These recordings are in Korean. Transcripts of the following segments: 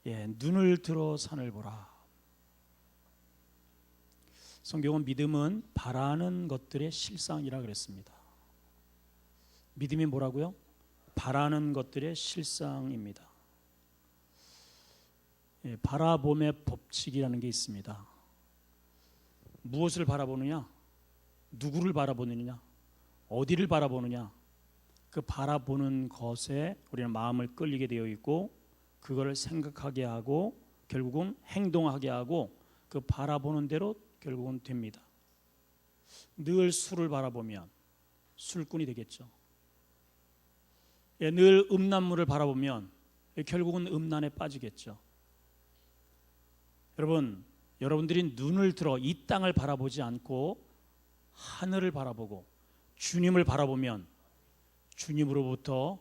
눈을 들어 산을 보라. 성경은 믿음은 바라는 것들의 실상이라 그랬습니다. 믿음이 뭐라고요? 바라는 것들의 실상입니다. 바라봄의 법칙이라는 게 있습니다. 무엇을 바라보느냐? 누구를 바라보느냐? 어디를 바라보느냐? 그 바라보는 것에 우리는 마음을 끌리게 되어 있고 그거를 생각하게 하고 결국은 행동하게 하고 그 바라보는 대로 결국은 됩니다. 늘 술을 바라보면 술꾼이 되겠죠. 늘 음란물을 바라보면 결국은 음란에 빠지겠죠. 여러분들이 눈을 들어 이 땅을 바라보지 않고 하늘을 바라보고 주님을 바라보면 주님으로부터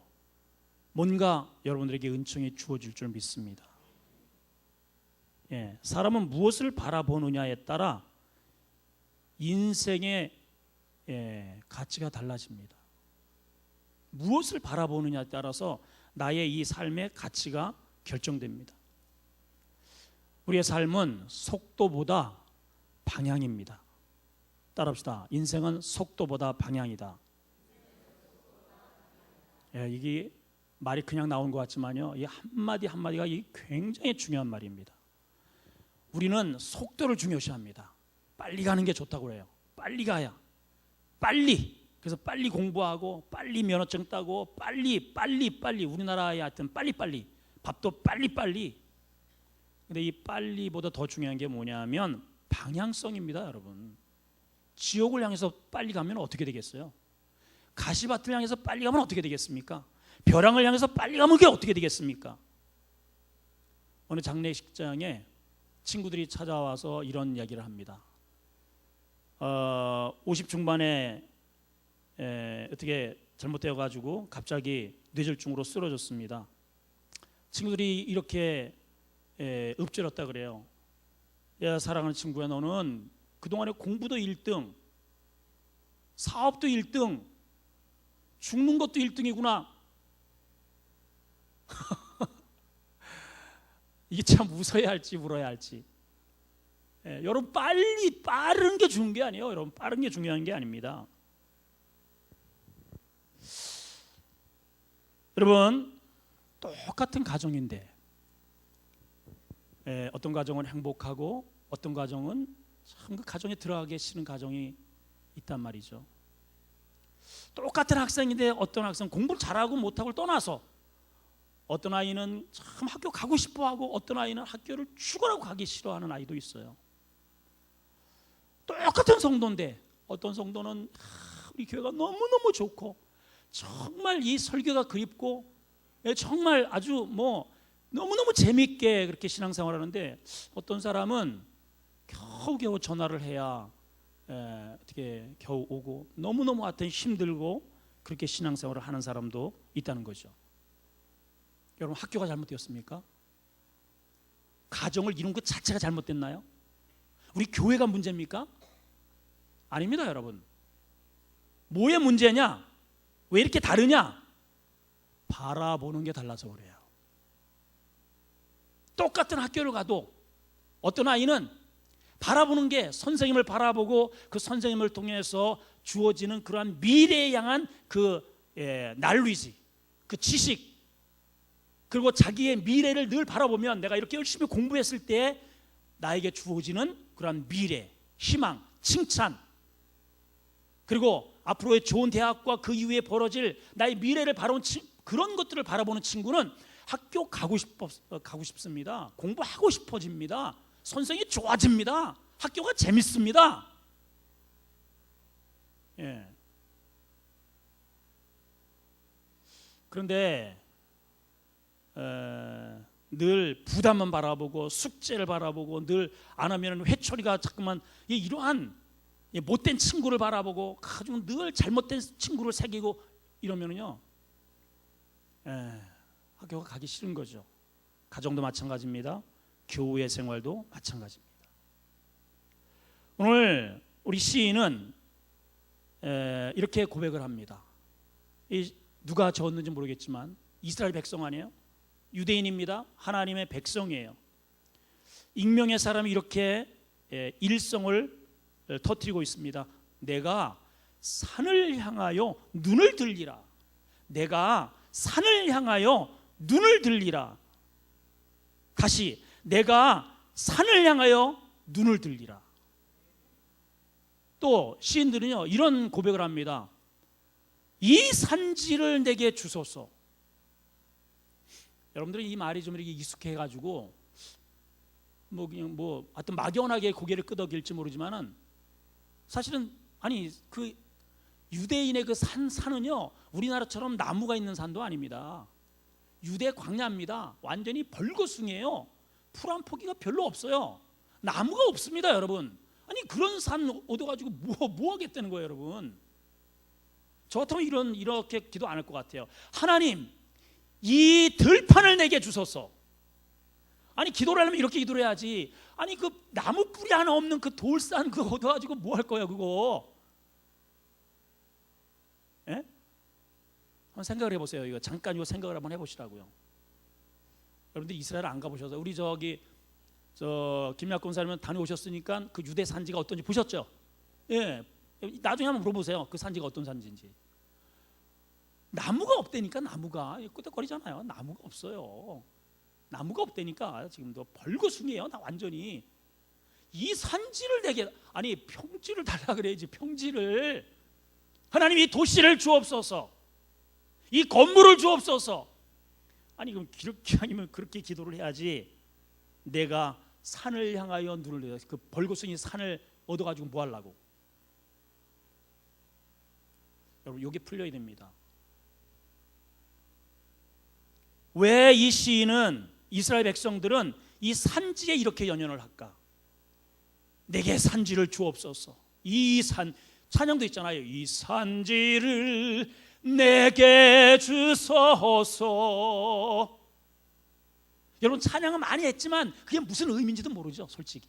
뭔가 여러분들에게 은총이 주어질 줄 믿습니다. 사람은 무엇을 바라보느냐에 따라 인생의 가치가 달라집니다. 무엇을 바라보느냐에 따라서 나의 이 삶의 가치가 결정됩니다. 우리의 삶은 속도보다 방향입니다. 따라합시다. 인생은 속도보다 방향이다. 이게 말이 그냥 나온 것 같지만요, 이 한마디 한마디가 굉장히 중요한 말입니다. 우리는 속도를 중요시합니다. 빨리 가는 게 좋다고 그래요. 빨리 가야, 빨리. 그래서 빨리 공부하고 빨리 면허증 따고 빨리 우리나라에 하여튼 빨리 밥도 빨리. 근데 이 빨리보다 더 중요한 게 뭐냐면 방향성입니다. 여러분, 지옥을 향해서 빨리 가면 어떻게 되겠어요? 가시밭을 향해서 빨리 가면 어떻게 되겠습니까? 벼랑을 향해서 빨리 가면 그게 어떻게 되겠습니까? 어느 장례식장에 친구들이 찾아와서 이런 이야기를 합니다. 50 중반에 어떻게 잘못되어 가지고 갑자기 뇌졸중으로 쓰러졌습니다. 친구들이 이렇게 읊조렸다 그래요. 야, 사랑하는 친구야, 너는 그동안에 공부도 1등, 사업도 1등, 죽는 것도 1등이구나. 이게 참 웃어야 할지 울어야 할지. 여러분, 빠른 게 중요한 게 아니에요. 여러분, 빠른 게 중요한 게 아닙니다. 여러분, 똑같은 가정인데 어떤 가정은 행복하고 어떤 가정은 참 그 가정에 들어가기 싫은 가정이 있단 말이죠. 똑같은 학생인데 어떤 학생 공부를 잘하고 못하고를 떠나서 어떤 아이는 참 학교 가고 싶어하고 어떤 아이는 학교를 죽으라고 가기 싫어하는 아이도 있어요. 똑같은 성도인데 어떤 성도는 우리 교회가 너무너무 좋고 정말 이 설교가 그립고 정말 아주 너무너무 재밌게 그렇게 신앙생활을 하는데 어떤 사람은 겨우겨우 전화를 해야 어떻게 겨우 오고 너무너무 하여튼 힘들고 그렇게 신앙생활을 하는 사람도 있다는 거죠. 여러분, 학교가 잘못되었습니까? 가정을 이룬 것 자체가 잘못됐나요? 우리 교회가 문제입니까? 아닙니다. 여러분, 뭐의 문제냐? 왜 이렇게 다르냐? 바라보는 게 달라서 그래요. 똑같은 학교를 가도 어떤 아이는 바라보는 게 선생님을 바라보고 그 선생님을 통해서 주어지는 그러한 미래에 향한 그 난리지, 그 지식, 그리고 자기의 미래를 늘 바라보면 내가 이렇게 열심히 공부했을 때 나에게 주어지는 그러한 미래, 희망, 칭찬, 그리고 앞으로의 좋은 대학과 그 이후에 벌어질 나의 미래를 바라보는 그런 것들을 바라보는 친구는 학교 가고 싶습니다. 공부하고 싶어집니다. 선생이 좋아집니다. 학교가 재밌습니다. 그런데 늘 부담만 바라보고 숙제를 바라보고 늘 안 하면 회초리가 자꾸만 이러한 못된 친구를 바라보고 아주 늘 잘못된 친구를 새기고 이러면은요, 학교가 가기 싫은 거죠. 가정도 마찬가지입니다. 교회 생활도 마찬가지입니다. 오늘 우리 시인은 이렇게 고백을 합니다. 누가 적었는지 모르겠지만 이스라엘 백성 아니에요? 유대인입니다. 하나님의 백성이에요. 익명의 사람이 이렇게 일성을 터뜨리고 있습니다. 내가 산을 향하여 눈을 들리라. 내가 산을 향하여 눈을 들리라. 다시 내가 산을 향하여 눈을 들리라. 또 시인들은요 이런 고백을 합니다. 이 산지를 내게 주소서. 여러분들은 이 말이 좀 이렇게 익숙해가지고 그냥 하여튼 막연하게 고개를 끄덕일지 모르지만은 사실은 아니 그 유대인의 그 산은요 우리나라처럼 나무가 있는 산도 아닙니다. 유대 광야입니다. 완전히 벌거숭이에요. 풀 한 포기가 별로 없어요. 나무가 없습니다, 여러분. 아니 그런 산 얻어가지고 뭐 하겠다는 거예요, 여러분. 저 같으면 이렇게 기도 안 할 것 같아요. 하나님, 이 들판을 내게 주소서. 아니 기도를 하려면 이렇게 기도를 해야지. 아니 그 나무 뿌리 하나 없는 그 돌산 그거 얻어가지고 뭐 할 거야 그거? 예? 한번 생각을 해보세요. 이거 잠깐 이거 생각을 한번 해보시라고요. 여러분들 이스라엘 안 가보셔서 우리 김약권 권사님은 다녀오셨으니까 그 유대 산지가 어떤지 보셨죠? 예, 나중에 한번 물어보세요. 그 산지가 어떤 산지인지. 나무가 없다니까. 나무가 끄덕거리잖아요. 나무가 없어요. 나무가 없다니까. 지금도 벌거숭이에요. 나 완전히. 이 산지를 내게, 아니 평지를 달라 그래야지. 평지를. 하나님 이 도시를 주옵소서. 이 건물을 주옵소서. 아니 그럼 기왕이면 그렇게 기도를 해야지. 내가 산을 향하여 눈을 들여. 그 벌거숭이 산을 얻어가지고 뭐 하려고? 여러분 이게 풀려야 됩니다. 왜 이 시인은 이스라엘 백성들은 이 산지에 이렇게 연연을 할까? 내게 산지를 주옵소서. 이 산, 찬양도 있잖아요. 이 산지를 내게 주소서. 여러분 찬양은 많이 했지만 그게 무슨 의미인지도 모르죠, 솔직히.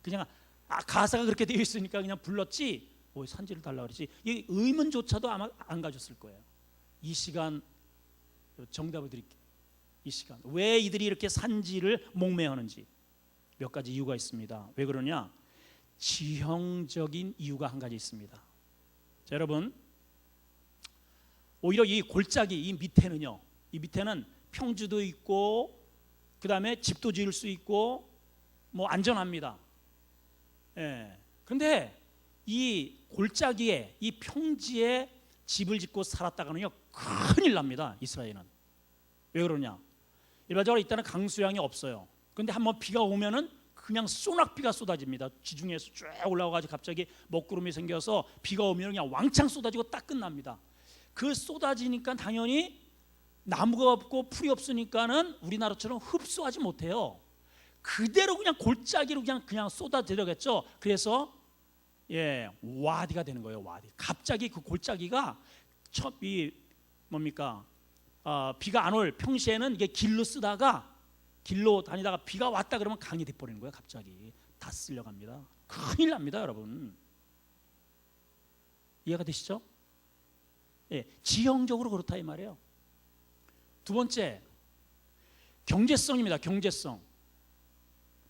그냥 가사가 그렇게 되어 있으니까 그냥 불렀지. 산지를 달라 그러지. 이 의문조차도 아마 안 가졌을 거예요. 이 시간 정답을 드릴게요. 이 시간 왜 이들이 이렇게 산지를 목매하는지 몇 가지 이유가 있습니다. 왜 그러냐? 지형적인 이유가 한 가지 있습니다. 자, 여러분 오히려 이 골짜기 이 밑에는 평지도 있고 그 다음에 집도 지을 수 있고 뭐 안전합니다. 예. 그런데 이 골짜기에 이 평지에 집을 짓고 살았다가는요 큰일 납니다. 이스라엘은. 왜 그러냐? 일반적으로 이때는 강수량이 없어요. 그런데 한번 비가 오면은 그냥 소낙비가 쏟아집니다. 지중해에서 쭉 올라와가지고 갑자기 먹구름이 생겨서 비가 오면 그냥 왕창 쏟아지고 딱 끝납니다. 그 쏟아지니까 당연히 나무가 없고 풀이 없으니까는 우리나라처럼 흡수하지 못해요. 그대로 그냥 골짜기로 그냥 쏟아들어겠죠. 그래서 와디가 되는 거예요. 와디. 갑자기 그 골짜기가 비가 안 올 평시에는 이게 길로 다니다가 비가 왔다 그러면 강이 돼버리는 거예요. 갑자기 다 쓸려갑니다. 큰일 납니다, 여러분. 이해가 되시죠? 지형적으로 그렇다 이 말이에요. 두 번째, 경제성입니다. 경제성.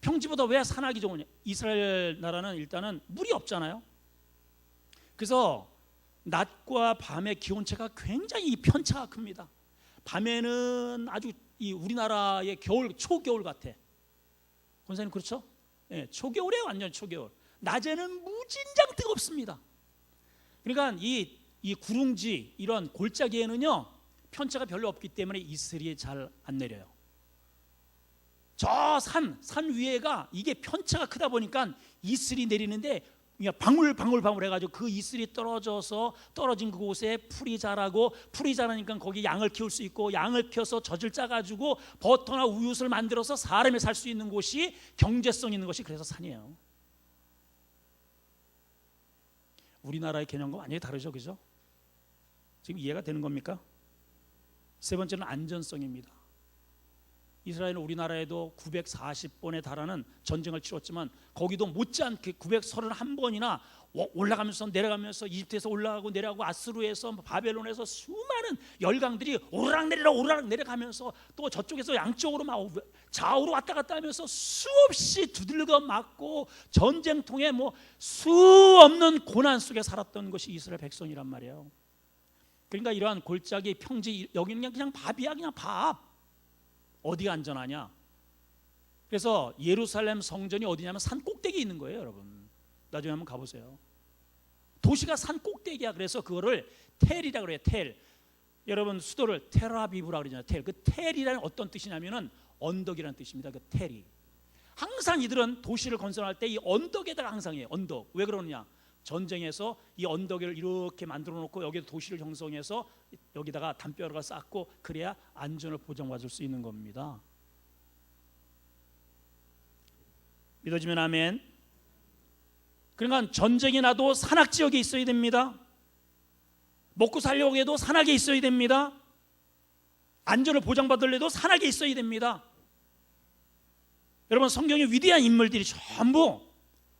평지보다 왜 산악이 좋으냐? 이스라엘 나라는 일단은 물이 없잖아요. 그래서 낮과 밤의 기온차가 굉장히 편차가 큽니다. 밤에는 아주 우리나라의 초겨울 같아. 권사님 그렇죠? 초겨울에 완전 초겨울. 낮에는 무진장 뜨겁습니다. 그러니까 이 구릉지 이런 골짜기에는요 편차가 별로 없기 때문에 이슬이 잘 안 내려요. 저 산 위에가 이게 편차가 크다 보니까 이슬이 내리는데 그냥 방울 해가지고 그 이슬이 떨어진 그곳에 풀이 자라고, 풀이 자라니까 거기 양을 키울 수 있고, 양을 키워서 젖을 짜가지고 버터나 우유를 만들어서 사람이 살 수 있는 곳이, 경제성 있는 것이 그래서 산이에요. 우리나라의 개념과 완전히 다르죠, 그죠? 지금 이해가 되는 겁니까? 세 번째는 안전성입니다. 이스라엘은 우리나라에도 940번에 달하는 전쟁을 치렀지만 거기도 못지않게 931번이나 올라가면서 내려가면서 이집트에서 올라가고 내려가고 아스루에서 바벨론에서 수많은 열강들이 오르락 내려가면서 또 저쪽에서 양쪽으로 막 좌우로 왔다 갔다 하면서 수없이 두들겨 맞고 전쟁통에 뭐 수 없는 고난 속에 살았던 것이 이스라엘 백성이란 말이에요. 그러니까 이러한 골짜기 평지 여기는 그냥 밥이야, 그냥 밥. 어디가 안전하냐? 그래서 예루살렘 성전이 어디냐면 산 꼭대기에 있는 거예요, 여러분. 나중에 한번 가보세요. 도시가 산 꼭대기야. 그래서 그거를 텔이라고 그래요. 텔. 여러분 수도를 텔아비브라 그러잖아요. 텔. 그 텔이라는 어떤 뜻이냐면은 언덕이라는 뜻입니다. 그 텔이. 항상 이들은 도시를 건설할 때 이 언덕에다가 항상 해요. 언덕. 왜 그러느냐? 전쟁에서 이 언덕을 이렇게 만들어 놓고 여기에 도시를 형성해서 여기다가 담벼락을 쌓고 그래야 안전을 보장받을 수 있는 겁니다. 믿어지면 아멘. 그러니까 전쟁이 나도 산악지역에 있어야 됩니다. 먹고 살려고 해도 산악에 있어야 됩니다. 안전을 보장받으려도 산악에 있어야 됩니다. 여러분 성경의 위대한 인물들이 전부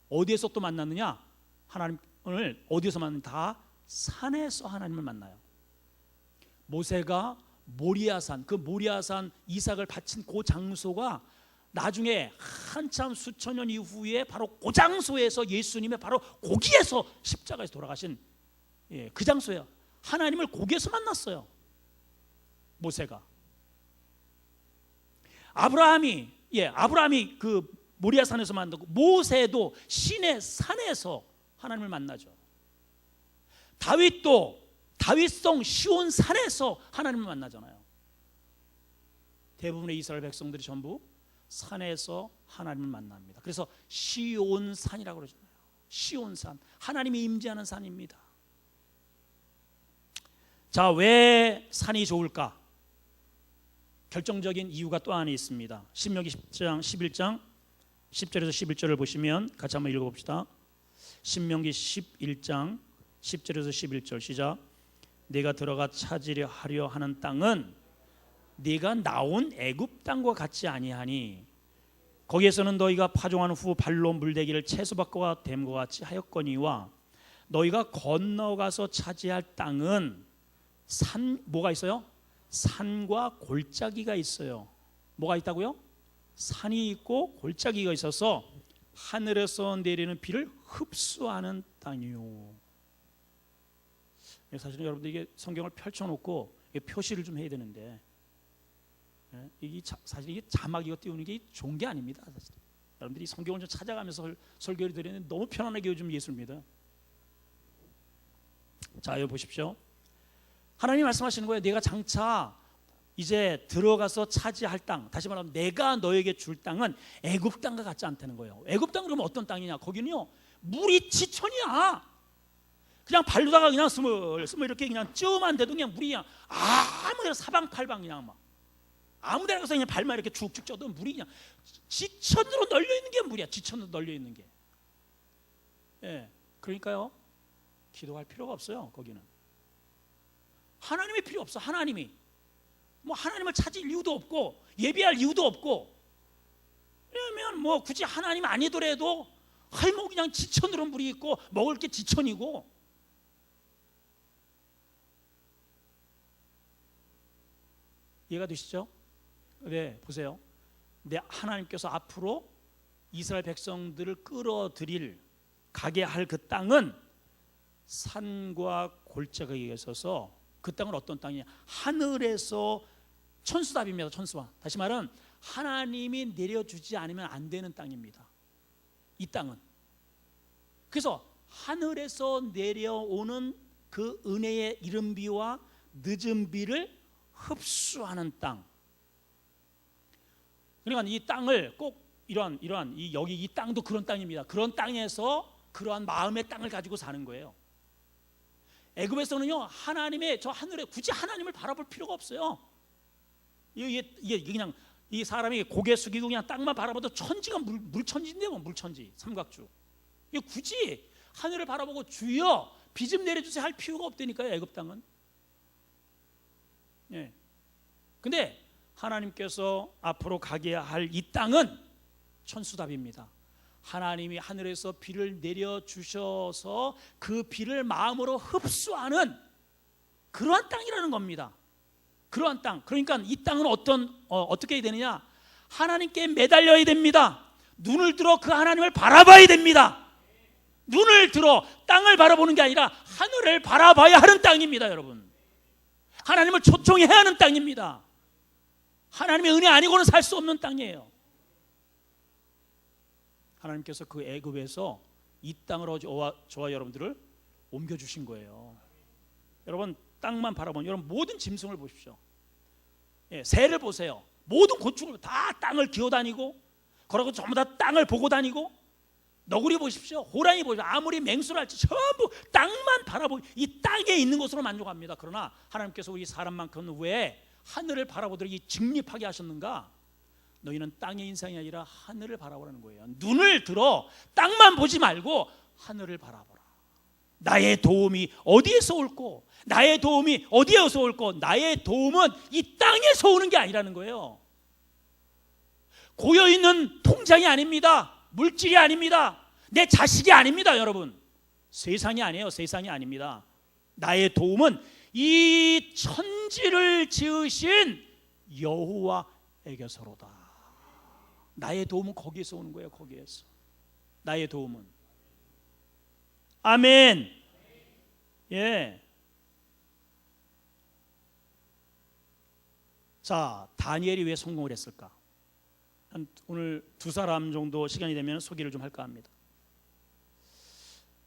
어디에서 또 만났느냐? 하나님을 어디에서 만나느냐? 다 산에서 하나님을 만나요. 모세가 모리아산, 그 모리아산 이삭을 바친 그 장소가 나중에 한참 수천 년 이후에 바로 그 장소에서 예수님의 바로 거기에서 십자가에서 돌아가신 그 장소예요. 하나님을 거기에서 만났어요. 모세가. 아브라함이 그 모리아산에서 만나고 모세도 시내 산에서 하나님을 만나죠. 다윗도 다윗성 시온 산에서 하나님을 만나잖아요. 대부분의 이스라엘 백성들이 전부 산에서 하나님을 만납니다. 그래서 시온산이라고 그러잖아요. 시온산, 하나님이 임재하는 산입니다. 자, 왜 산이 좋을까? 결정적인 이유가 또 하나 있습니다. 신명기 11장 10절에서 11절을 보시면 같이 한번 읽어봅시다. 신명기 11장 10절에서 11절 시작. 내가 들어가 차지려 하려 하는 땅은 네가 나온 애굽 땅과 같지 아니하니 거기에서는 너희가 파종한 후 발로 물대기를 채소밭과 댐과 같이 하였거니와 너희가 건너가서 차지할 땅은 산 뭐가 있어요? 산과 골짜기가 있어요. 뭐가 있다고요? 산이 있고 골짜기가 있어서 하늘에서 내리는 비를 흡수하는 땅이요. 사실은 여러분들 이게 성경을 펼쳐놓고 표시를 좀 해야 되는데 이게 사실 이게 자막 이거 띄우는 게 좋은 게 아닙니다. 사실. 여러분들이 성경을 좀 찾아가면서 설교를 드리는 너무 편안하게 요즘 예수입니다. 자, 여기 보십시오. 하나님 말씀하시는 거예요. 내가 장차 이제 들어가서 차지할 땅, 다시 말하면 내가 너에게 줄 땅은 애굽 땅과 같지 않다는 거예요. 애굽 땅은 그러면 어떤 땅이냐? 거기는요 물이 지천이야. 그냥 발로다가 그냥 스물 이렇게 그냥 찌우면 돼도 그냥 물이 그냥 아무데나 사방팔방 그냥 막 아무데나 가서 그냥 발만 이렇게 쭉쭉 쪄도 물이 그냥 지천으로 널려 있는 게 물이야. 지천으로 널려 있는 게. 예, 그러니까요 기도할 필요가 없어요. 거기는 하나님이 필요 없어. 하나님이 뭐 하나님을 찾을 이유도 없고 예배할 이유도 없고. 왜냐면 뭐 굳이 하나님 아니더라도 뭐 그냥 지천으로 물이 있고 먹을 게 지천이고. 이해가 되시죠? 네, 보세요. 하나님께서 앞으로 이스라엘 백성들을 끌어들일 가게 할 그 땅은 산과 골짜기에 있어서 그 땅은 어떤 땅이냐? 하늘에서 천수답입니다. 천수와. 다시 말하면 하나님이 내려주지 않으면 안 되는 땅입니다. 이 땅은. 그래서 하늘에서 내려오는 그 은혜의 이른 비와 늦은 비를 흡수하는 땅. 그러니까 이 땅을 꼭 이러한 여기 이 땅도 그런 땅입니다. 그런 땅에서 그러한 마음의 땅을 가지고 사는 거예요. 애굽에서는요 하나님의 저 하늘에 굳이 하나님을 바라볼 필요가 없어요. 이게 그냥 이 사람이 고개 숙이고 그냥 땅만 바라봐도 천지가 물천지인데 뭐 물천지 삼각주. 이게 굳이 하늘을 바라보고 주여 비 좀 내려주세요 할 필요가 없다니까요. 애굽 땅은. 예. 근데 하나님께서 앞으로 가게 할 이 땅은 천수답입니다. 하나님이 하늘에서 비를 내려주셔서 그 비를 마음으로 흡수하는 그러한 땅이라는 겁니다. 그러한 땅. 그러니까 이 땅은 어떻게 해야 되느냐? 하나님께 매달려야 됩니다. 눈을 들어 그 하나님을 바라봐야 됩니다. 눈을 들어 땅을 바라보는 게 아니라 하늘을 바라봐야 하는 땅입니다, 여러분. 하나님을 초청해야 하는 땅입니다. 하나님의 은혜 아니고는 살 수 없는 땅이에요. 하나님께서 그 애굽에서 이 땅으로 저와 여러분들을 옮겨주신 거예요. 여러분 땅만 바라보면 여러분 모든 짐승을 보십시오. 새를 보세요. 모든 곤충을 다 땅을 기어다니고 그러고 전부 다 땅을 보고 다니고, 너구리 보십시오. 호랑이 보십시오. 아무리 맹수를 할지 전부 땅만 바라보고 이 땅에 있는 것으로 만족합니다. 그러나 하나님께서 우리 사람만큼 왜 하늘을 바라보도록 직립하게 하셨는가? 너희는 땅의 인상이 아니라 하늘을 바라보라는 거예요. 눈을 들어 땅만 보지 말고 하늘을 바라보라. 나의 도움이 어디에서 올고, 나의 도움이 어디에서 올고, 나의 도움은 이 땅에서 오는 게 아니라는 거예요. 고여있는 통장이 아닙니다. 물질이 아닙니다. 내 자식이 아닙니다. 여러분, 세상이 아니에요. 세상이 아닙니다. 나의 도움은 이 천지를 지으신 여호와에게서로다. 나의 도움은 거기에서 오는 거예요. 거기에서 나의 도움은. 아멘. 예. 자, 다니엘이 왜 성공을 했을까? 오늘 두 사람 정도 시간이 되면 소개를 좀 할까 합니다.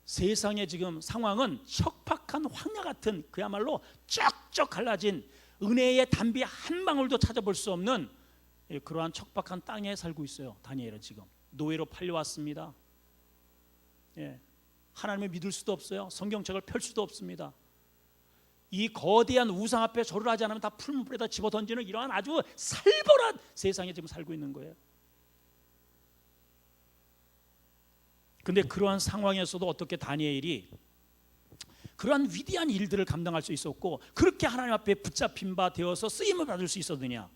세상의 지금 상황은 척박한 황야 같은, 그야말로 쩍쩍 갈라진 은혜의 단비 한 방울도 찾아볼 수 없는 그러한 척박한 땅에 살고 있어요. 다니엘은 지금 노예로 팔려왔습니다. 하나님을 믿을 수도 없어요. 성경책을 펼 수도 없습니다. 이 거대한 우상 앞에 절을 하지 않으면 다 풀무불에다 집어던지는 이러한 아주 살벌한 세상에 지금 살고 있는 거예요. 근데 그러한 상황에서도 어떻게 다니엘이 그러한 위대한 일들을 감당할 수 있었고, 그렇게 하나님 앞에 붙잡힌 바 되어서 쓰임을 받을 수 있었느냐?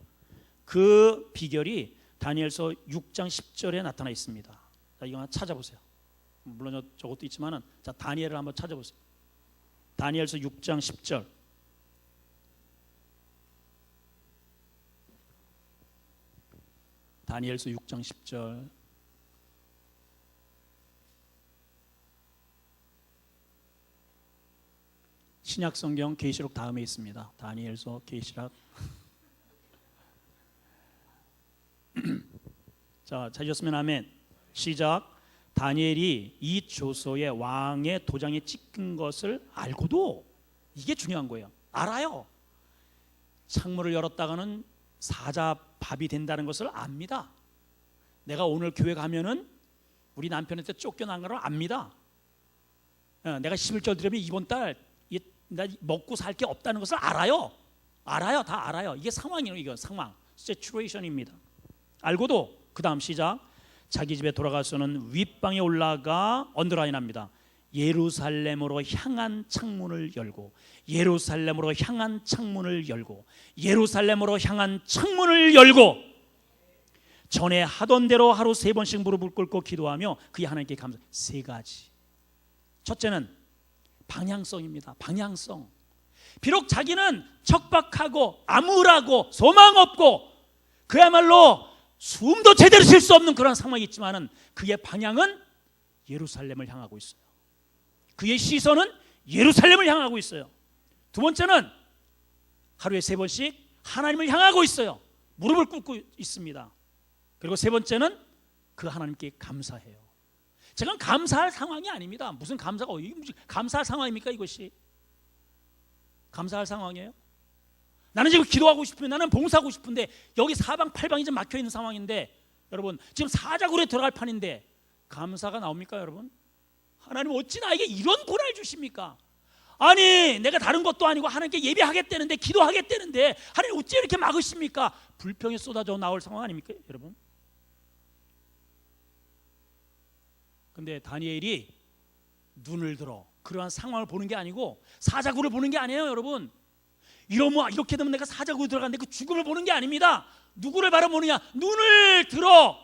그 비결이 다니엘서 6장 10절에 나타나 있습니다. 자, 이거 하나 찾아보세요. 물론 저것도 있지만은, 자, 다니엘을 한번 찾아보세요. 다니엘서 6장 10절. 다니엘서 6장 10절. 신약 성경 계시록 다음에 있습니다. 다니엘서, 계시록. 자, 찾으셨으면 아멘. 시작. 다니엘이 이 조서에 왕의 도장에 찍힌 것을 알고도, 이게 중요한 거예요. 알아요. 창문을 열었다가는 사자밥이 된다는 것을 압니다. 내가 오늘 교회 가면은 우리 남편한테 쫓겨난 걸 압니다. 내가 11절 드리면 이번 달 나 먹고 살 게 없다는 것을 알아요. 알아요. 다 알아요. 이게 상황이에요. 이거 상황, 시츄에이션입니다. 알고도 그 다음 시작. 자기 집에 돌아가서는 윗방에 올라가 언더라인합니다. 예루살렘으로 향한 창문을 열고, 예루살렘으로 향한 창문을 열고, 예루살렘으로 향한 창문을 열고, 전에 하던 대로 하루 3번씩 무릎을 꿇고 기도하며 그의 하나님께 감사. 3가지. 첫째는 방향성입니다. 방향성. 비록 자기는 척박하고 암울하고 소망 없고 그야말로 숨도 제대로 쉴 수 없는 그런 상황이 있지만은 그의 방향은 예루살렘을 향하고 있어요. 그의 시선은 예루살렘을 향하고 있어요. 두 번째는 하루에 3번씩 하나님을 향하고 있어요. 무릎을 꿇고 있습니다. 그리고 세 번째는 그 하나님께 감사해요. 지금 감사할 상황이 아닙니다. 무슨 감사가, 무슨 감사할 상황입니까? 이것이 감사할 상황이에요? 나는 지금 기도하고 싶은데, 나는 봉사하고 싶은데 여기 사방팔방이 좀 막혀 있는 상황인데, 여러분 지금 사자굴에 들어갈 판인데 감사가 나옵니까? 여러분, 하나님 어찌 나에게 이런 고난을 주십니까? 아니 내가 다른 것도 아니고 하나님께 예배하겠다는데, 기도하겠다는데 하나님 어찌 이렇게 막으십니까? 불평이 쏟아져 나올 상황 아닙니까? 여러분, 근데 다니엘이 눈을 들어 그러한 상황을 보는 게 아니고 사자굴을 보는 게 아니에요. 여러분, 이러면 이렇게 되면 내가 사자굴에 들어갔는데 그 죽음을 보는 게 아닙니다. 누구를 바라보느냐? 눈을 들어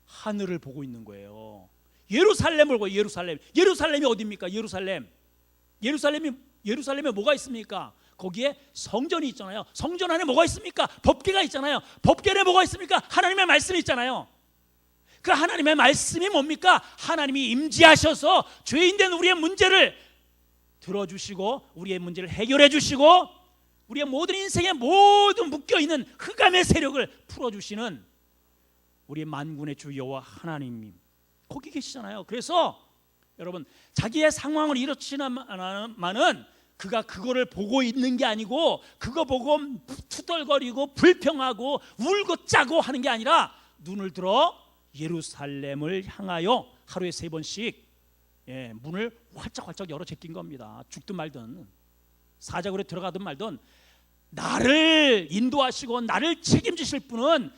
하늘을 보고 있는 거예요. 예루살렘을 보고. 예루살렘이 어디입니까? 예루살렘에 뭐가 있습니까? 거기에 성전이 있잖아요. 성전 안에 뭐가 있습니까? 법궤가 있잖아요. 법궤 안에 뭐가 있습니까? 하나님의 말씀이 있잖아요. 그 하나님의 말씀이 뭡니까? 하나님이 임재하셔서 죄인된 우리의 문제를 들어주시고 우리의 문제를 해결해 주시고 우리의 모든 인생에 모든 묶여있는 흑암의 세력을 풀어주시는 우리 만군의 주 여호와 하나님 거기 계시잖아요. 그래서 여러분, 자기의 상황을 이렇지만은 그가 그거를 보고 있는 게 아니고 그거 보고 투덜거리고 불평하고 울고 짜고 하는 게 아니라 눈을 들어 예루살렘을 향하여 하루에 3번씩 문을 활짝활짝 열어 제낀 겁니다. 죽든 말든 사자굴에 들어가든 말든 나를 인도하시고 나를 책임지실 분은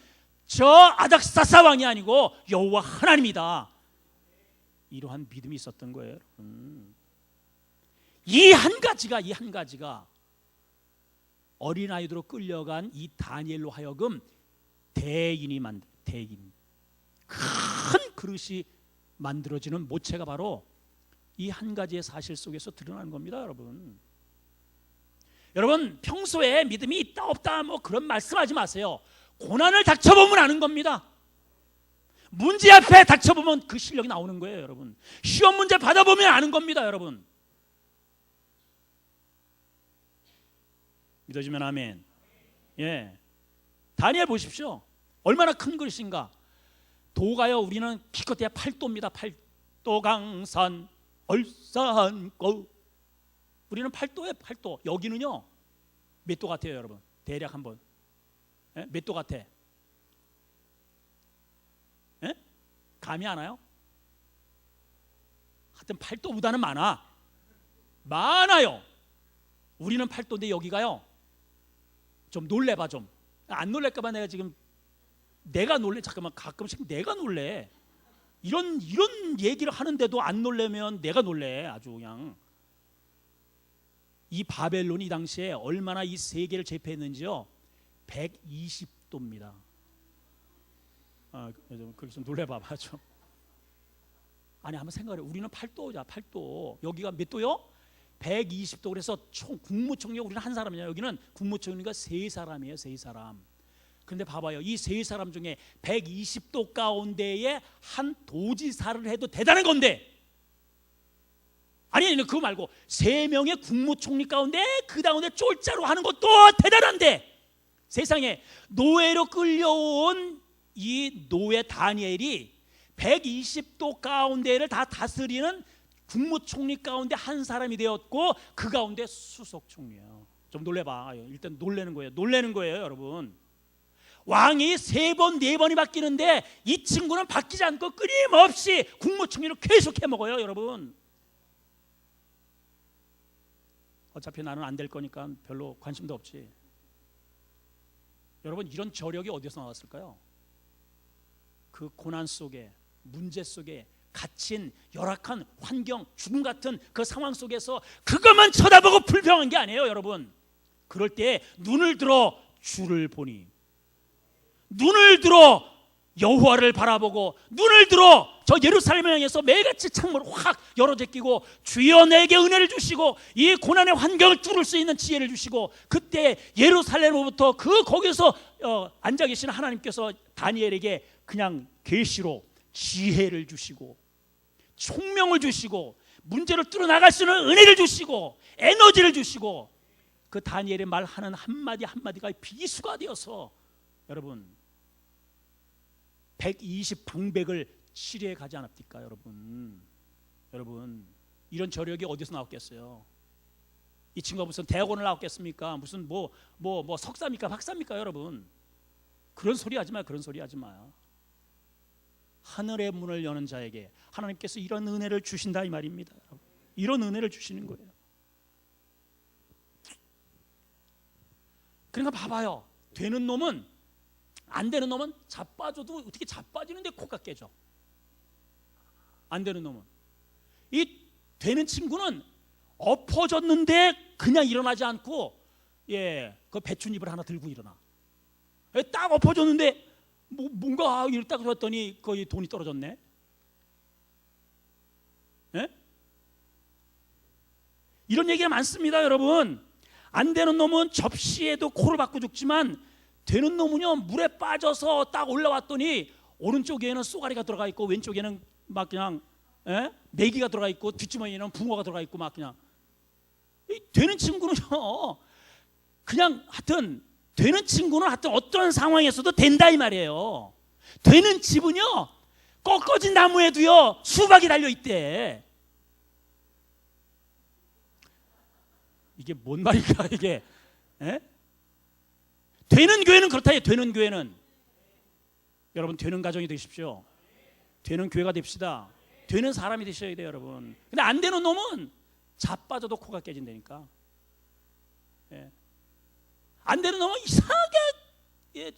저 아닥사사 왕이 아니고 여호와 하나님이다. 이러한 믿음이 있었던 거예요. 이 한 가지가 어린아이로 끌려간 이 다니엘로 하여금 대인 큰 그릇이 만들어지는 모체가 바로 이 한 가지의 사실 속에서 드러나는 겁니다. 여러분 평소에 믿음이 있다 없다 뭐 그런 말씀하지 마세요. 고난을 닥쳐보면 아는 겁니다. 문제 앞에 닥쳐보면 그 실력이 나오는 거예요. 여러분 시험 문제 받아보면 아는 겁니다. 여러분 믿어지면 아멘. 다니엘 보십시오. 얼마나 큰 그릇인가. 도가요 우리는 기껏해야 8도입니다. 8도 강산 얼산고 우리는 8도예요. 8도. 여기는요 몇 도 같아요 여러분? 대략 한번 몇 도 같아? 감이 안 와요? 하여튼 8도보다는 많아요. 우리는 8도인데 여기가요 좀 놀래봐. 좀 안 놀랄까봐 내가 놀래. 잠깐만, 가끔씩 내가 놀래. 이런 얘기를 하는데도 안 놀래면 내가 놀래. 아주 그냥. 이 바벨론이 이 당시에 얼마나 이 세계를 제패했는지요. 120도입니다. 그렇게 좀 놀래봐봐 좀. 아니 한번 생각해. 우리는 8도자. 8도. 여기가 몇 도요? 120도. 그래서 총 국무총리가 우리는 한 사람이냐. 여기는 국무총리가 3사람이에요. 3사람. 근데 봐봐요. 이 3사람 중에 120도 가운데에 한 도지사를 해도 대단한 건데, 아니 그거 말고 3명의 국무총리 가운데 그 가운데 쫄자로 하는 것도 대단한데, 세상에 노예로 끌려온 이 노예 다니엘이 120도 가운데를 다 다스리는 국무총리 가운데 한 사람이 되었고 그 가운데 수석총리예요. 좀 놀래봐. 일단 놀래는 거예요 여러분. 왕이 3번 4번이 바뀌는데 이 친구는 바뀌지 않고 끊임없이 국무총리를 계속 해먹어요 여러분. 어차피 나는 안 될 거니까 별로 관심도 없지. 여러분 이런 저력이 어디서 나왔을까요? 그 고난 속에, 문제 속에 갇힌 열악한 환경, 죽음 같은 그 상황 속에서 그것만 쳐다보고 불평한 게 아니에요 여러분. 그럴 때 눈을 들어 주를 보니, 눈을 들어 여호와를 바라보고, 눈을 들어 저 예루살렘을 향해서 매일같이 창문을 확 열어 제끼고 주여 내게 은혜를 주시고 이 고난의 환경을 뚫을 수 있는 지혜를 주시고, 그때 예루살렘으로부터 거기서 앉아 계시는 하나님께서 다니엘에게 그냥 계시로 지혜를 주시고 총명을 주시고 문제를 뚫어나갈 수 있는 은혜를 주시고 에너지를 주시고, 그 다니엘의 말하는 한마디 한마디가 비수가 되어서 여러분 120방백을 치료해 가지 않았습니까 여러분 이런 저력이 어디서 나왔겠어요? 이 친구가 무슨 대학원을 나왔겠습니까? 무슨 뭐 석사입니까? 박사입니까? 여러분 그런 소리 하지 마요. 하늘의 문을 여는 자에게 하나님께서 이런 은혜를 주신다 이 말입니다. 이런 은혜를 주시는 거예요. 그러니까 봐봐요. 되는 놈은, 안 되는 놈은 자빠져도 어떻게 자빠지는데 코가 깨져. 안 되는 놈은. 이 되는 친구는 엎어졌는데 그냥 일어나지 않고 그 배춧잎을 하나 들고 일어나. 딱 엎어졌는데 뭔가 이렇게 딱 들었더니 거의 돈이 떨어졌네. 예? 이런 얘기가 많습니다, 여러분. 안 되는 놈은 접시에도 코를 박고 죽지만 되는 놈은요 물에 빠져서 딱 올라왔더니 오른쪽에는 쏘가리가 들어가 있고 왼쪽에는 막 그냥 메기가 들어가 있고 뒷주머니에는 붕어가 들어가 있고 막 그냥 되는 친구는요 그냥 하여튼 되는 친구는 하여튼 어떤 상황에서도 된다 이 말이에요. 되는 집은요 꺾어진 나무에도요 수박이 달려 있대. 이게 뭔 말인가 이게? 되는 교회는 그렇다. 되는 교회는 여러분 되는 가정이 되십시오. 되는 교회가 됩시다. 되는 사람이 되셔야 돼요, 여러분. 근데 안 되는 놈은 자빠져도 코가 깨진다니까. 안 되는 놈은 이상하게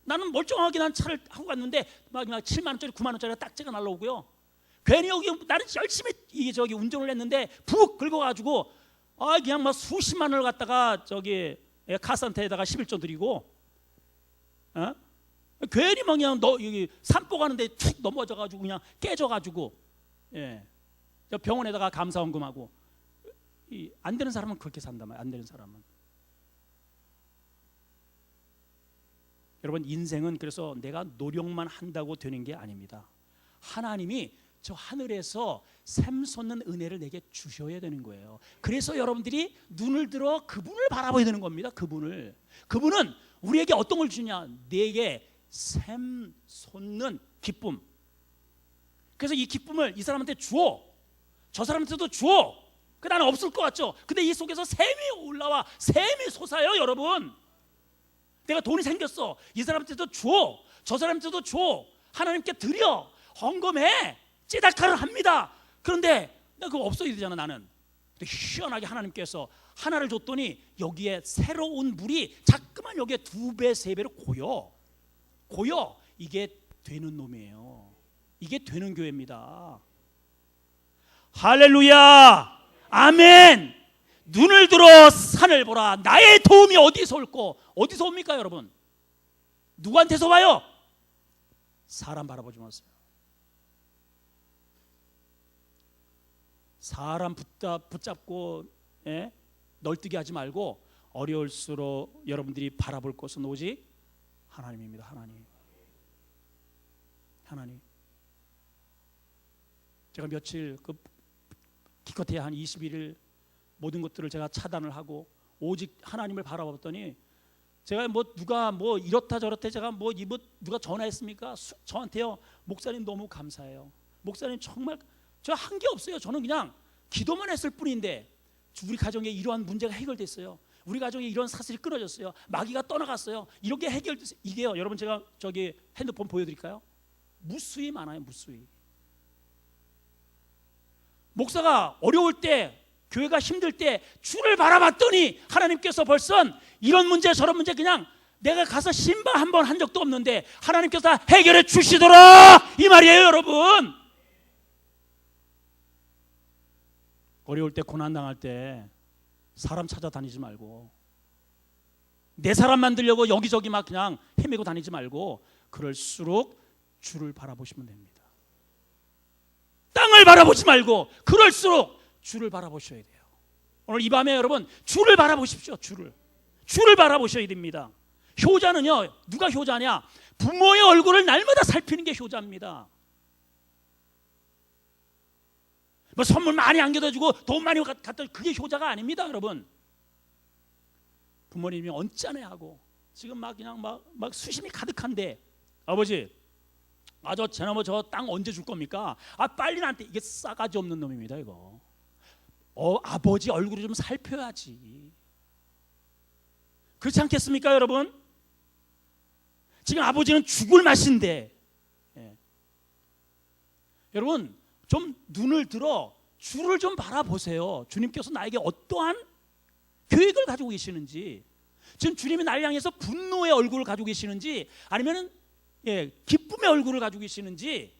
나는 멀쩡하게 난 차를 하고 갔는데 막 7만 원짜리 9만 원짜리가 딱지가 날라오고요. 괜히 여기 나는 열심히 운전을 했는데 푹 긁어가지고 그냥 막 수십만 원을 갖다가 카센터에다가 11조 드리고 괜히 막 그냥 여기 산보 가는데 툭 넘어져가지고 그냥 깨져가지고 병원에다가 감사원금하고 안 되는 사람은 그렇게 산단 말이에요. 안 되는 사람은. 여러분 인생은 그래서 내가 노력만 한다고 되는 게 아닙니다. 하나님이 저 하늘에서 샘솟는 은혜를 내게 주셔야 되는 거예요. 그래서 여러분들이 눈을 들어 그분을 바라봐야 되는 겁니다. 그분은 우리에게 어떤 걸 주냐? 내게 샘솟는 기쁨. 그래서 이 기쁨을 이 사람한테 주어, 저 사람한테도 주어. 나는 없을 것 같죠? 근데 이 속에서 샘이 올라와, 샘이 솟아요, 여러분. 내가 돈이 생겼어. 이 사람한테도 주어, 저 사람한테도 주어. 하나님께 드려, 헌금해, 찌달카를 합니다. 그런데 나 그거 없어야 되잖아, 나는. 근데 희한하게 하나님께서 하나를 줬더니 여기에 새로운 물이 자꾸만 여기에 2배, 3배로 고여. 이게 되는 놈이에요. 이게 되는 교회입니다. 할렐루야, 아멘. 눈을 들어 산을 보라. 나의 도움이 어디서 올꼬? 어디서 옵니까, 여러분? 누구한테서 와요? 사람 바라보지 마세요. 사람 붙잡고 널뛰게 하지 말고 어려울수록 여러분들이 바라볼 것은 오직 하나님입니다. 하나님. 제가 며칠 기껏해야 한 21일 모든 것들을 제가 차단을 하고 오직 하나님을 바라봤더니 제가 누가 이렇다 저렇다 제가 누가 전화했습니까? 저한테요. 목사님 너무 감사해요. 목사님 정말 저 한 게 없어요. 저는 그냥 기도만 했을 뿐인데 우리 가정에 이러한 문제가 해결됐어요. 우리 가정에 이런 사슬이 끊어졌어요. 마귀가 떠나갔어요. 이렇게 해결됐어요. 이게요. 여러분 제가 핸드폰 보여드릴까요? 무수히 많아요. 무수히. 목사가 어려울 때 교회가 힘들 때 주를 바라봤더니 하나님께서 벌써 이런 문제 저런 문제 그냥 내가 가서 신방 한 번 한 적도 없는데 하나님께서 다 해결해 주시더라 이 말이에요, 여러분. 어려울 때 고난당할 때 사람 찾아다니지 말고 내 사람 만들려고 여기저기 막 그냥 헤매고 다니지 말고 그럴수록 주를 바라보시면 됩니다. 땅을 바라보지 말고 그럴수록 주를 바라보셔야 돼요. 오늘 이 밤에 여러분 주를 바라보십시오. 주를 바라보셔야 됩니다. 효자는요, 누가 효자냐? 부모의 얼굴을 날마다 살피는 게 효자입니다. 선물 많이 안겨다 주고 돈 많이 갖다 그게 효자가 아닙니다, 여러분. 부모님이 언짢아하고 지금 막 그냥 막 수심이 가득한데 아버지, 저 땅 언제 줄 겁니까? 빨리 나한테. 이게 싸가지 없는 놈입니다, 이거. 아버지 얼굴을 좀 살펴야지. 그렇지 않겠습니까, 여러분? 지금 아버지는 죽을 맛인데 여러분 좀 눈을 들어 주를 좀 바라보세요. 주님께서 나에게 어떠한 계획을 가지고 계시는지, 지금 주님이 나를 향해서 분노의 얼굴을 가지고 계시는지 아니면 기쁨의 얼굴을 가지고 계시는지,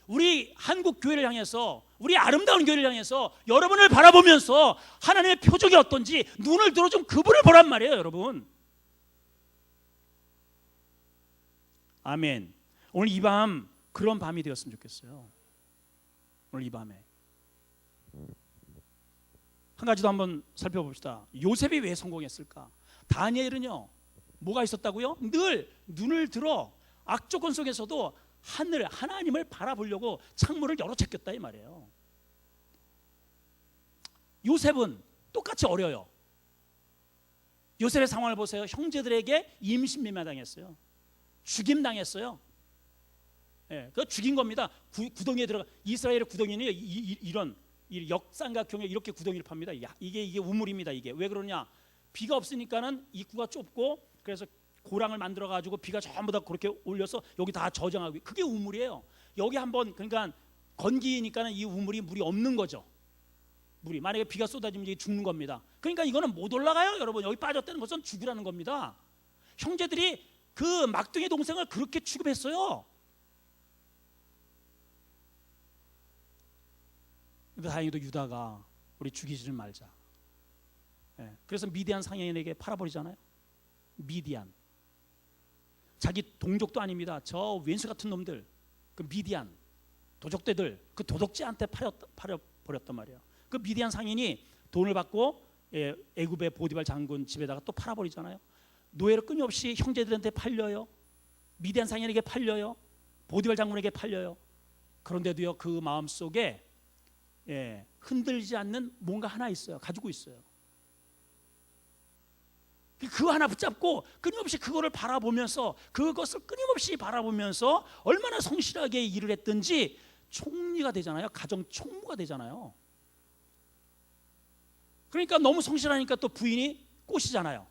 우리 한국 교회를 향해서, 우리 아름다운 교회를 향해서 여러분을 바라보면서 하나님의 표적이 어떤지 눈을 들어 좀 그분을 보란 말이에요, 여러분. 아멘. 오늘 이 밤 그런 밤이 되었으면 좋겠어요. 오늘 이 밤에 한 가지 더 한번 살펴봅시다. 요셉이 왜 성공했을까? 다니엘은요, 뭐가 있었다고요? 늘 눈을 들어 악조건 속에서도 하늘, 하나님을 바라보려고 창문을 열어 제꼈다 이 말이에요. 요셉은 똑같이 어려요. 요셉의 상황을 보세요. 형제들에게 임신매매당했어요. 죽임당했어요. 예, 그 죽인 겁니다. 구덩이에 들어가, 이스라엘의 구덩이는 이런 역삼각형의 이렇게 구덩이를 팝니다. 이게 우물입니다. 이게 왜 그러냐? 비가 없으니까는 입구가 좁고, 그래서 고랑을 만들어 가지고 비가 전부 다 그렇게 올려서 여기 다 저장하고, 그게 우물이에요. 여기 한번 그러니까 건기니까는 이 우물이 물이 없는 거죠. 물이 만약에 비가 쏟아지면 이게 죽는 겁니다. 그러니까 이거는 못 올라가요, 여러분. 여기 빠졌다는 것은 죽으라는 겁니다. 형제들이 그 막둥이 동생을 그렇게 취급했어요. 근데 다행히도 유다가 우리 죽이지는 말자. 예, 그래서 미디안 상인에게 팔아버리잖아요. 미디안. 자기 동족도 아닙니다. 저 왼수 같은 놈들, 그 미디안 도적대들, 그 도덕지한테 팔아버렸단 말이에요. 그 미디안 상인이 돈을 받고 애굽의 보디발 장군 집에다가 또 팔아버리잖아요. 노예로 끊임없이 형제들한테 팔려요. 미디안 상인에게 팔려요. 보디발 장군에게 팔려요. 그런데도요, 그 마음속에 흔들리지 않는 뭔가 하나 있어요. 가지고 있어요. 그거 하나 붙잡고 끊임없이 그거를 바라보면서, 그것을 끊임없이 바라보면서 얼마나 성실하게 일을 했든지 총리가 되잖아요. 가정 총무가 되잖아요. 그러니까 너무 성실하니까 또 부인이 꼬시잖아요.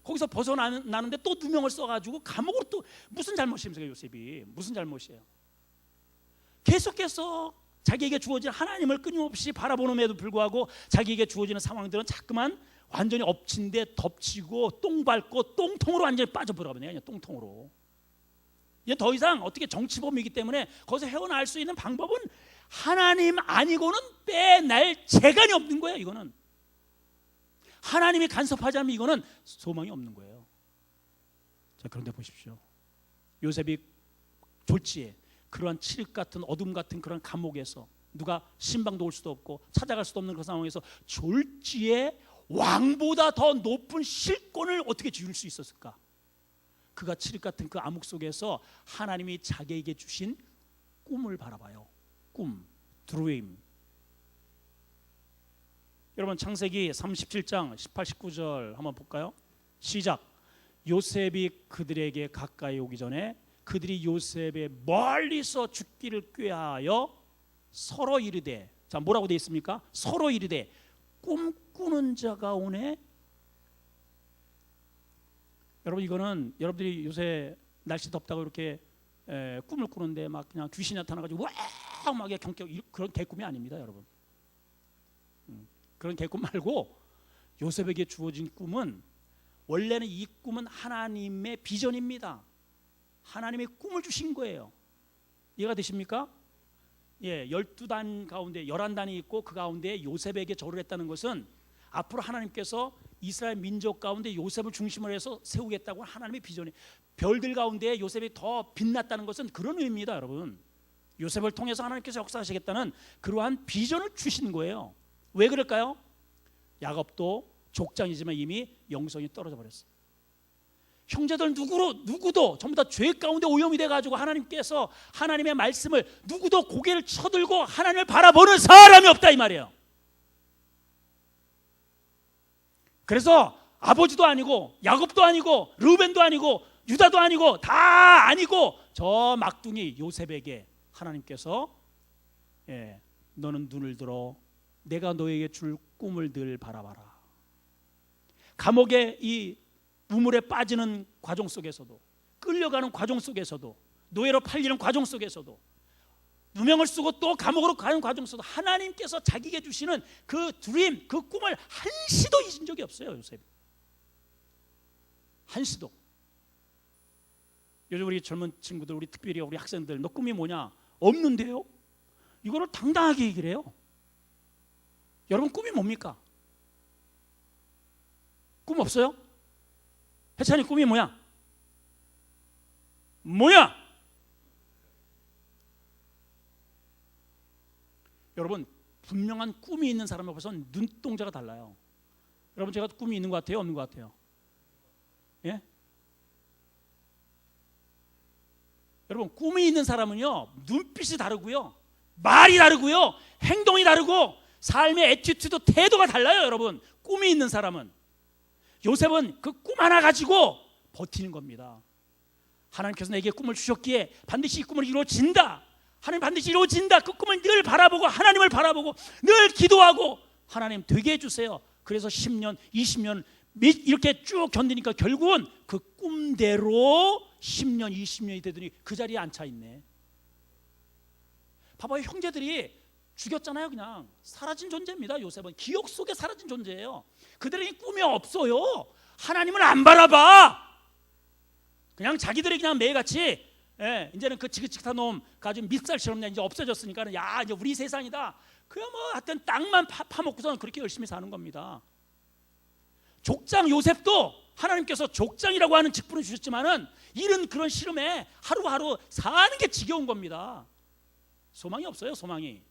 거기서 벗어나는데 또 누명을 써가지고 감옥으로, 또 무슨 잘못입니까? 요셉이 무슨 잘못이에요? 계속해서 자기에게 주어진 하나님을 끊임없이 바라보는에도 불구하고 자기에게 주어지는 상황들은 자꾸만 완전히 엎친 데 덮치고 똥 밟고 똥통으로 완전히 빠져버려버려요. 그냥 똥통으로. 이제 더 이상 어떻게 정치범이기 때문에 거기서 헤어나올 수 있는 방법은 하나님 아니고는 빼낼 재간이 없는 거예요. 이거는 하나님이 간섭하자면 이거는 소망이 없는 거예요. 자, 그런데 보십시오. 요셉이 졸지에 그러한 칠흑 같은 어둠 같은 그런 감옥에서 누가 신방도 올 수도 없고 찾아갈 수도 없는 그 상황에서 졸지에 왕보다 더 높은 실권을 어떻게 쥐을 수 있었을까? 그가 칠흑 같은 그 암흑 속에서 하나님이 자기에게 주신 꿈을 바라봐요. 꿈, 드림. 여러분, 창세기 37장 18, 19절 한번 볼까요? 시작. 요셉이 그들에게 가까이 오기 전에 그들이 요셉의 멀리서 죽기를 꾀하여 서로 이르되, 자, 뭐라고 되어 있습니까? 서로 이르되 꿈꾸는 자가 오네. 여러분, 이거는 여러분들이 요새 날씨 덥다고 이렇게 꿈을 꾸는데 막 그냥 귀신이 나타나가지고 와막 경격, 그런 개꿈이 아닙니다, 여러분. 그런 개꿈 말고 요셉에게 주어진 꿈은, 원래는 이 꿈은 하나님의 비전입니다. 하나님의 꿈을 주신 거예요. 이해가 되십니까? 12단 가운데 11단이 있고 그 가운데 요셉에게 절을 했다는 것은 앞으로 하나님께서 이스라엘 민족 가운데 요셉을 중심으로 해서 세우겠다고 하나님의 비전이, 별들 가운데 요셉이 더 빛났다는 것은 그런 의미입니다, 여러분. 요셉을 통해서 하나님께서 역사하시겠다는 그러한 비전을 주신 거예요. 왜 그럴까요? 야곱도 족장이지만 이미 영성이 떨어져 버렸어요. 형제들 누구도 전부 다 죄 가운데 오염이 돼가지고 하나님께서 하나님의 말씀을, 누구도 고개를 쳐들고 하나님을 바라보는 사람이 없다 이 말이에요. 그래서 아버지도 아니고 야곱도 아니고 르우벤도 아니고 유다도 아니고 다 아니고 저 막둥이 요셉에게 하나님께서 너는 눈을 들어 내가 너에게 줄 꿈을 늘 바라봐라. 감옥의 이 우물에 빠지는 과정 속에서도, 끌려가는 과정 속에서도, 노예로 팔리는 과정 속에서도, 누명을 쓰고 또 감옥으로 가는 과정 속에서도 하나님께서 자기에게 주시는 그 드림, 그 꿈을 한시도 잊은 적이 없어요, 요셉이. 한시도. 요즘 우리 젊은 친구들, 우리 특별히 우리 학생들, 너 꿈이 뭐냐? 없는데요? 이거를 당당하게 얘기를 해요. 여러분 꿈이 뭡니까? 꿈 없어요? 해찬이 꿈이 뭐야? 뭐야? 여러분 분명한 꿈이 있는 사람에 벌써 눈동자가 달라요. 여러분 제가 꿈이 있는 것 같아요? 없는 것 같아요? 예? 여러분 꿈이 있는 사람은요 눈빛이 다르고요 말이 다르고요 행동이 다르고 삶의 애티튜드 태도가 달라요. 여러분 꿈이 있는 사람은 요셉은 그 꿈 하나 가지고 버티는 겁니다. 하나님께서 내게 꿈을 주셨기에 반드시 이 꿈을 이루어진다. 하나님 반드시 이루어진다. 그 꿈을 늘 바라보고 하나님을 바라보고 늘 기도하고 하나님 되게 해주세요. 그래서 10년 20년 이렇게 쭉 견디니까 결국은 그 꿈대로 10년 20년이 되더니 그 자리에 앉아 있네. 봐봐요. 형제들이 죽였잖아요. 그냥 사라진 존재입니다. 요셉은 기억 속에 사라진 존재예요. 그들에게 꿈이 없어요. 하나님을 안 바라봐. 그냥 자기들이 그냥 매일같이 이제는 그 지긋지긋한 놈 가지고 밉살처럼 이제 없어졌으니까 야 이제 우리 세상이다. 그냥 뭐 하여튼 땅만 파먹고서는 그렇게 열심히 사는 겁니다. 족장 요셉도 하나님께서 족장이라고 하는 직분을 주셨지만은 이런 그런 시름에 하루하루 사는 게 지겨운 겁니다. 소망이 없어요. 소망이.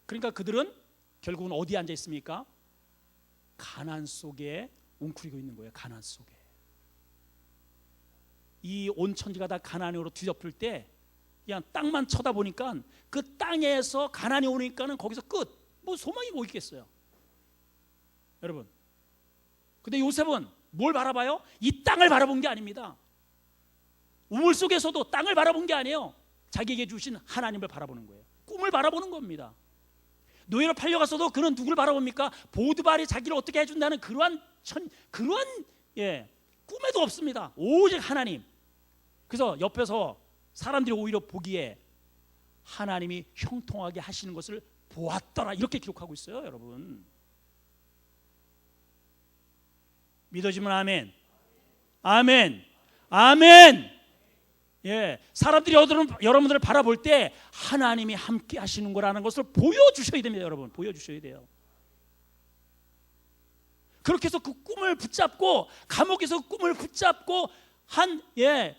그러니까 그들은 결국은 어디에 앉아 있습니까? 가난 속에 웅크리고 있는 거예요. 가난 속에. 이 온 천지가 다 가난으로 뒤덮을 때 그냥 땅만 쳐다보니까 그 땅에서 가난이 오니까는 거기서 끝. 뭐 소망이 뭐 있겠어요, 여러분. 근데 요셉은 뭘 바라봐요? 이 땅을 바라본 게 아닙니다. 우물 속에서도 땅을 바라본 게 아니에요. 자기에게 주신 하나님을 바라보는 거예요. 꿈을 바라보는 겁니다. 노예로 팔려갔어도 그는 누구를 바라봅니까? 보드발이 자기를 어떻게 해준다는 그러한 꿈에도 없습니다. 오직 하나님. 그래서 옆에서 사람들이 오히려 보기에 하나님이 형통하게 하시는 것을 보았더라 이렇게 기록하고 있어요. 여러분 믿어지면 아멘. 아멘. 아멘. 예, 사람들이 여러분들을 바라볼 때 하나님이 함께 하시는 거라는 것을 보여주셔야 됩니다. 여러분 보여주셔야 돼요. 그렇게 해서 그 꿈을 붙잡고 감옥에서 꿈을 붙잡고 한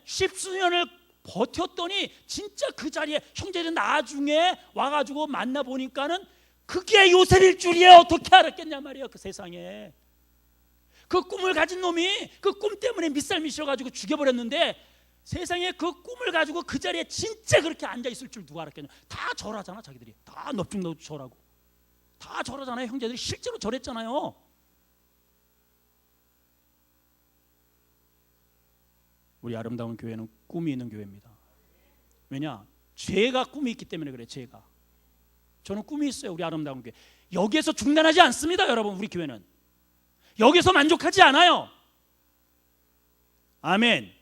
십수년을 버텼더니 진짜 그 자리에 형제들이 나중에 와가지고 만나보니까는 그게 요셉일 줄이야. 어떻게 알았겠냐 말이에요. 그 세상에 그 꿈을 가진 놈이 그 꿈 때문에 밑살미셔가지고 죽여버렸는데 세상에 그 꿈을 가지고 그 자리에 진짜 그렇게 앉아있을 줄 누가 알았겠냐. 다 절하잖아. 자기들이 다 넙죽넙죽 절하고 다 절하잖아요. 형제들이 실제로 절했잖아요. 우리 아름다운 교회는 꿈이 있는 교회입니다. 왜냐? 죄가 꿈이 있기 때문에 그래. 죄가. 저는 꿈이 있어요. 우리 아름다운 교회. 여기에서 중단하지 않습니다. 여러분 우리 교회는 여기서 만족하지 않아요. 아멘.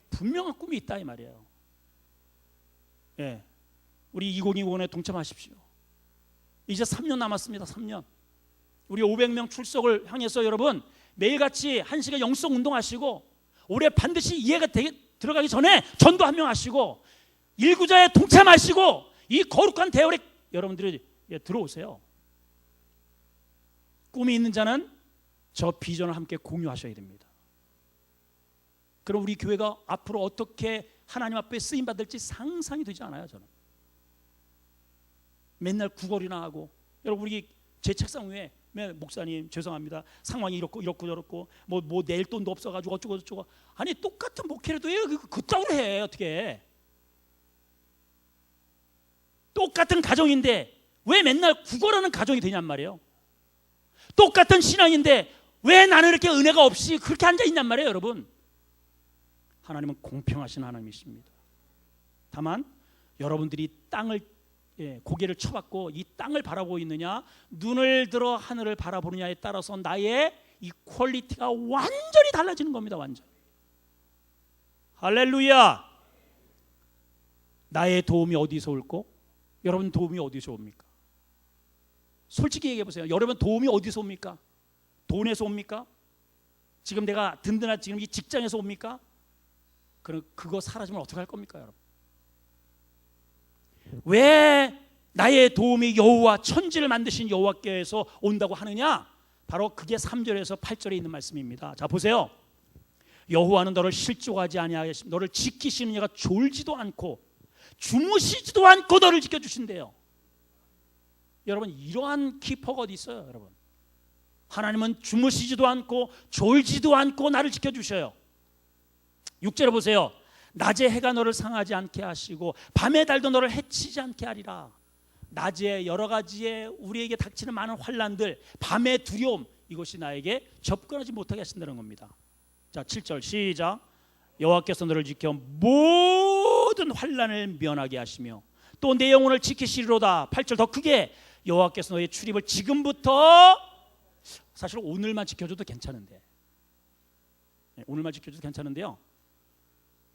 분명한 꿈이 있다 이 말이에요. 예, 우리 2020년에 동참하십시오. 이제 3년 남았습니다. 3년. 우리 500명 출석을 향해서 여러분 매일같이 1시간 영성 운동하시고 올해 반드시 이해가 들어가기 전에 전도 한 명 하시고 일구자에 동참하시고 이 거룩한 대열에 여러분들이 들어오세요. 꿈이 있는 자는 저 비전을 함께 공유하셔야 됩니다. 그럼 우리 교회가 앞으로 어떻게 하나님 앞에 쓰임 받을지 상상이 되지 않아요. 저는 맨날 구걸이나 하고 여러분 우리 제 책상 위에 목사님 죄송합니다. 상황이 이렇고 저렇고 뭐 낼 돈도 없어가지고 어쩌고 저쩌고 아니 똑같은 목회라도 해요. 그따위로 해. 어떻게 똑같은 가정인데 왜 맨날 구걸하는 가정이 되냔 말이에요. 똑같은 신앙인데 왜 나는 이렇게 은혜가 없이 그렇게 앉아있냔 말이에요. 여러분 하나님은 공평하신 하나님이십니다. 다만 여러분들이 땅을 고개를 쳐박고 이 땅을 바라보고 있느냐 눈을 들어 하늘을 바라보느냐에 따라서 나의 이 퀄리티가 완전히 달라지는 겁니다. 완전. 할렐루야. 나의 도움이 어디서 올고 여러분 도움이 어디서 옵니까? 솔직히 얘기해 보세요. 여러분 도움이 어디서 옵니까? 돈에서 옵니까? 지금 내가 든든한 지금 이 직장에서 옵니까? 그거 사라지면 어떻게 할 겁니까, 여러분? 왜 나의 도움이 여호와 천지를 만드신 여호와께서 온다고 하느냐? 바로 그게 3절에서 8절에 있는 말씀입니다. 자, 보세요. 여호와는 너를 실족하지 아니하겠으며 너를 지키시는 이가 졸지도 않고 주무시지도 않고 너를 지켜주신대요. 여러분, 이러한 키퍼가 어디 있어요, 여러분? 하나님은 주무시지도 않고 졸지도 않고 나를 지켜주셔요. 6절에 보세요. 낮에 해가 너를 상하지 않게 하시고 밤의 달도 너를 해치지 않게 하리라. 낮에 여러 가지의 우리에게 닥치는 많은 환난들, 밤의 두려움, 이것이 나에게 접근하지 못하게 하신다는 겁니다. 자, 7절 시작. 여호와께서 너를 지켜 모든 환난을 면하게 하시며 또 내 영혼을 지키시리로다. 8절 더 크게. 여호와께서 너의 출입을 지금부터, 사실 오늘만 지켜줘도 괜찮은데, 오늘만 지켜줘도 괜찮은데요,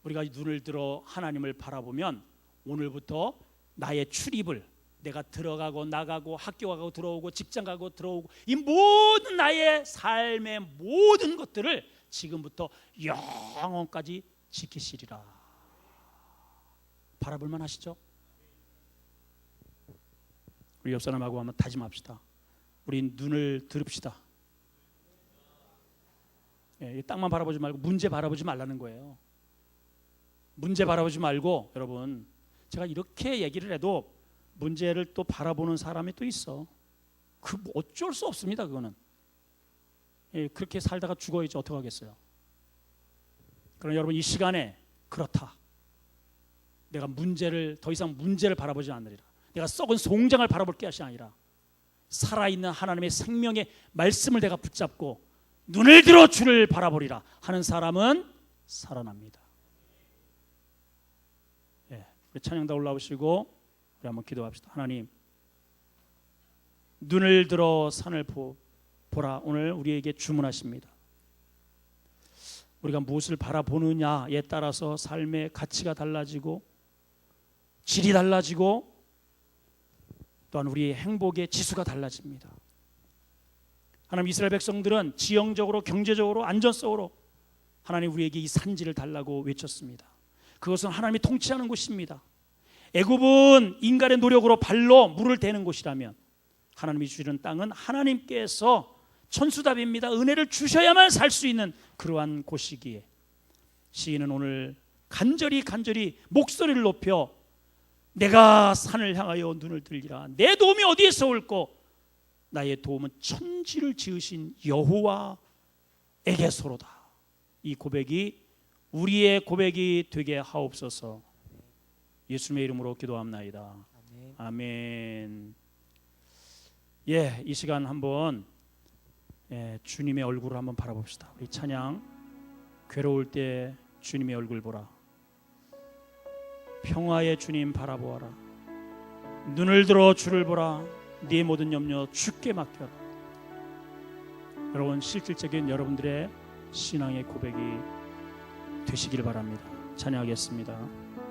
우리가 눈을 들어 하나님을 바라보면 오늘부터 나의 출입을, 내가 들어가고 나가고 학교 가고 들어오고 직장 가고 들어오고 이 모든 나의 삶의 모든 것들을 지금부터 영원까지 지키시리라. 바라볼만 하시죠? 우리 옆 사람하고 한번 다짐합시다. 우리 눈을 들읍시다. 예, 땅만 바라보지 말고 문제 바라보지 말라는 거예요. 문제 바라보지 말고, 여러분, 제가 이렇게 얘기를 해도 문제를 또 바라보는 사람이 또 있어. 그 어쩔 수 없습니다. 그거는. 예, 그렇게 살다가 죽어야지 어떻게 하겠어요. 그러나 여러분, 이 시간에 그렇다. 내가 더 이상 문제를 바라보지 않으리라. 내가 썩은 송장을 바라볼 것이 아니라 살아있는 하나님의 생명의 말씀을 내가 붙잡고 눈을 들어 주를 바라보리라 하는 사람은 살아납니다. 예, 우리 찬양 다 올라오시고 우리 한번 기도합시다. 하나님, 눈을 들어 산을 보라. 오늘 우리에게 주문하십니다. 우리가 무엇을 바라보느냐에 따라서 삶의 가치가 달라지고 질이 달라지고 또한 우리의 행복의 지수가 달라집니다. 하나님, 이스라엘 백성들은 지형적으로, 경제적으로, 안전성으로 하나님 우리에게 이 산지를 달라고 외쳤습니다. 그것은 하나님이 통치하는 곳입니다. 애굽은 인간의 노력으로 발로 물을 대는 곳이라면 하나님이 주시는 땅은 하나님께서 천수답입니다. 은혜를 주셔야만 살 수 있는 그러한 곳이기에 시인은 오늘 간절히 목소리를 높여 내가 산을 향하여 눈을 들리라. 내 도움이 어디에서 올꼬? 나의 도움은 천지를 지으신 여호와에게서로다. 이 고백이 우리의 고백이 되게 하옵소서. 예수님의 이름으로 기도합나이다. 아멘. 예, 이 시간 한번 주님의 얼굴을 한번 바라봅시다. 우리 찬양, 괴로울 때 주님의 얼굴 보라. 평화의 주님 바라보아라. 눈을 들어 주를 보라. 네 모든 염려 주께 맡겨라. 여러분, 실질적인 여러분들의 신앙의 고백이 되시길 바랍니다. 찬양하겠습니다.